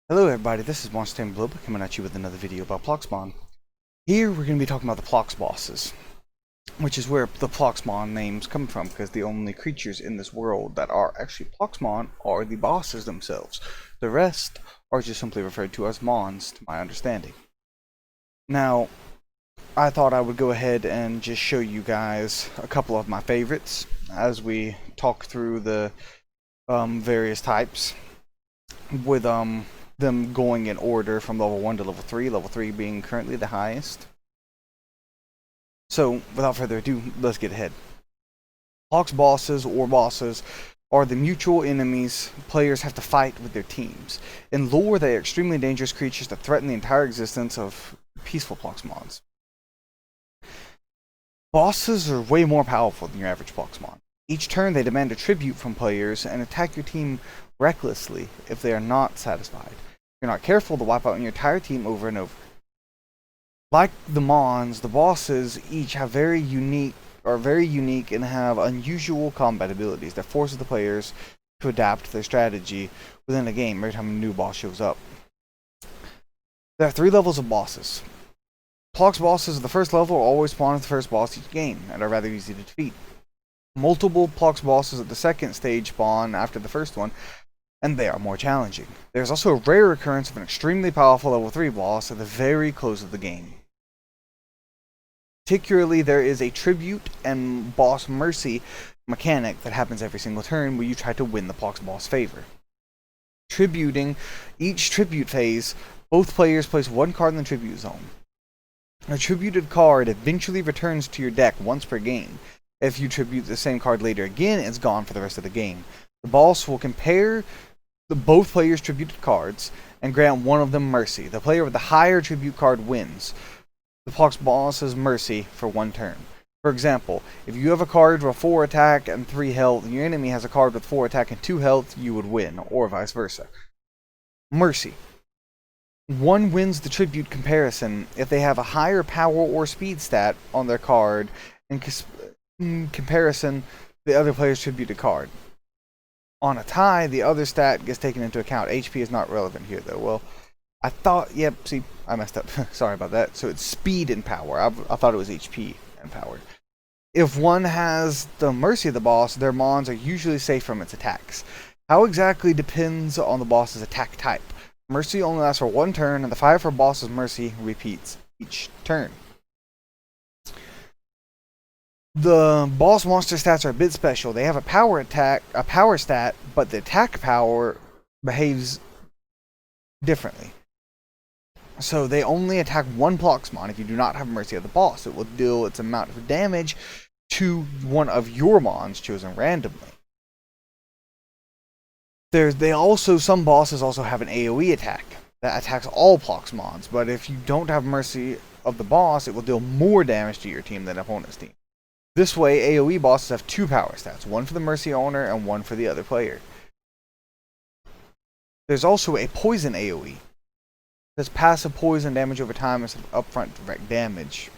Hello everybody, this is Tamer Bloba coming at you with another video about Ploxmon. Here we're going to be talking about the Ploxbosses, which is where the Ploxmon names come from, because the only creatures in this world that are actually Ploxmon are the bosses themselves. The rest are just simply referred to as Mons, to my understanding. Now, I thought I would go ahead and just show you guys a couple of my favorites as we talk through the various types with them going in order from level 1 to level 3 being currently the highest. So, without further ado, let's get ahead. Ploxbosses, or bosses, are the mutual enemies players have to fight with their teams. In lore, they are extremely dangerous creatures that threaten the entire existence of peaceful Ploxmons. Bosses are way more powerful than your average Ploxmon. Each turn, they demand a tribute from players and attack your team recklessly if they are not satisfied. If you're not careful, they'll wipe out your entire team over and over. Like the Mons, the bosses each have very unique and have unusual combat abilities that forces the players to adapt their strategy within a game every time a new boss shows up. There are 3 levels of bosses. Ploxbosses of the first level always spawn as the first boss each game and are rather easy to defeat. Multiple Ploxbosses at the second stage spawn after the first one, and they are more challenging. There's also a rare occurrence of an extremely powerful level 3 boss at the very close of the game. Particularly, there is a tribute and boss mercy mechanic that happens every single turn where you try to win the Ploxboss favor. Tributing, each tribute phase, both players place 1 card in the tribute zone. A tributed card eventually returns to your deck once per game. If you tribute the same card later again, it's gone for the rest of the game. The boss will compare both players' tributed cards and grant one of them mercy. The player with the higher tribute card wins the Ploxboss's mercy for 1 turn. For example, if you have a card with 4 attack and 3 health, and your enemy has a card with 4 attack and 2 health, you would win, or vice versa. Mercy. One wins the tribute comparison if they have a higher power or speed stat on their card in comparison to the other player's tributed card. On a tie, the other stat gets taken into account. HP is not relevant here, though. Well, I thought, yep, see, I messed up. Sorry about that. So it's speed and power. I thought it was HP and power. If one has the mercy of the boss, their mons are usually safe from its attacks. How exactly depends on the boss's attack type. Mercy only lasts for 1 turn, and the fire for boss's mercy repeats each turn. The boss monster stats are a bit special. They have a power stat, but the attack power behaves differently. So they only attack 1 Ploxmon if you do not have mercy of the boss. It will deal its amount of damage to one of your mons chosen randomly. Some bosses also have an AoE attack that attacks all Ploxmons, but if you don't have mercy of the boss, it will deal more damage to your team than opponent's team. This way, AoE bosses have 2 power stats, 1 for the mercy owner and 1 for the other player. There's also a poison AoE. Does passive poison damage over time instead of upfront direct damage.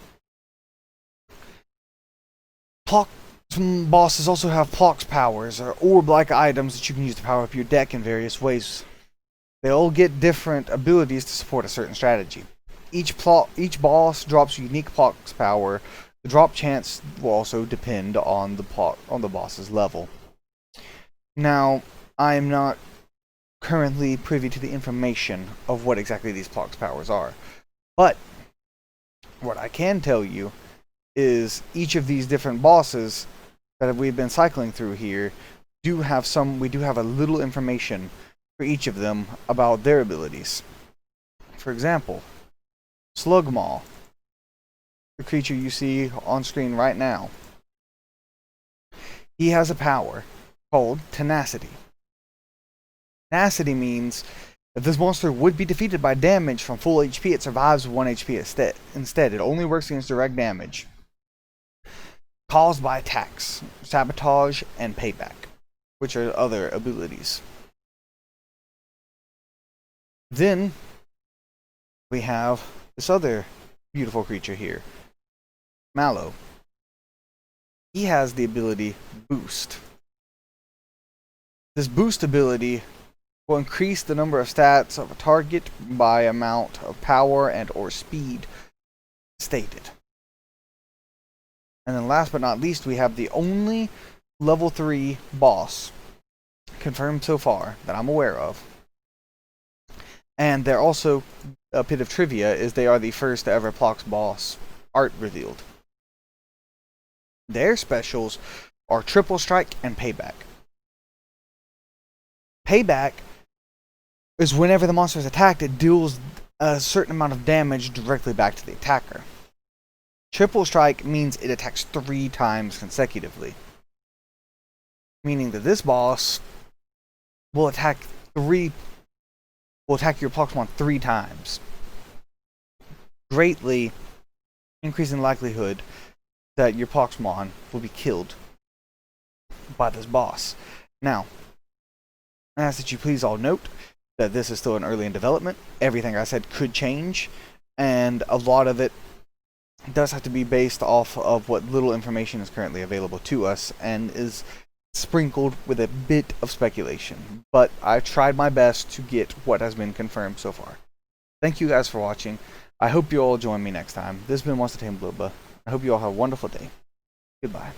Bosses also have Plox powers, or orb-like items that you can use to power up your deck in various ways. They all get different abilities to support a certain strategy. Each boss drops a unique Plox power. The drop chance will also depend on the boss's level. Now, I am not currently privy to the information of what exactly these Plox powers are, but what I can tell you is each of these different bosses that we've been cycling through here we do have a little information for each of them about their abilities. For example, Slugmaw, the creature you see on screen right now. He has a power called Tenacity. Tenacity means if this monster would be defeated by damage from full HP, it survives with 1 HP instead. It only works against direct damage caused by attacks, sabotage, and payback, which are other abilities. Then we have this other beautiful creature here, Mallow. He has the ability Boost. This boost ability will increase the number of stats of a target by amount of power and or speed stated. And then last but not least, we have the only level 3 boss confirmed so far that I'm aware of. And they're also, a bit of trivia, is they are the first ever Ploxboss art revealed. Their specials are Triple Strike and Payback. Payback is whenever the monster is attacked, it deals a certain amount of damage directly back to the attacker. Triple Strike means it attacks 3 times consecutively. Meaning that this boss will attack your Ploxmon 3 times. Greatly increasing the likelihood that your Ploxmon will be killed by this boss. Now, I ask that you please all note that this is still early in development. Everything I said could change, and a lot of it does have to be based off of what little information is currently available to us, and is sprinkled with a bit of speculation. But I've tried my best to get what has been confirmed so far. Thank you guys for watching. I hope you all join me next time. This has been Once a Tamer Bloba. I hope you all have a wonderful day. Goodbye.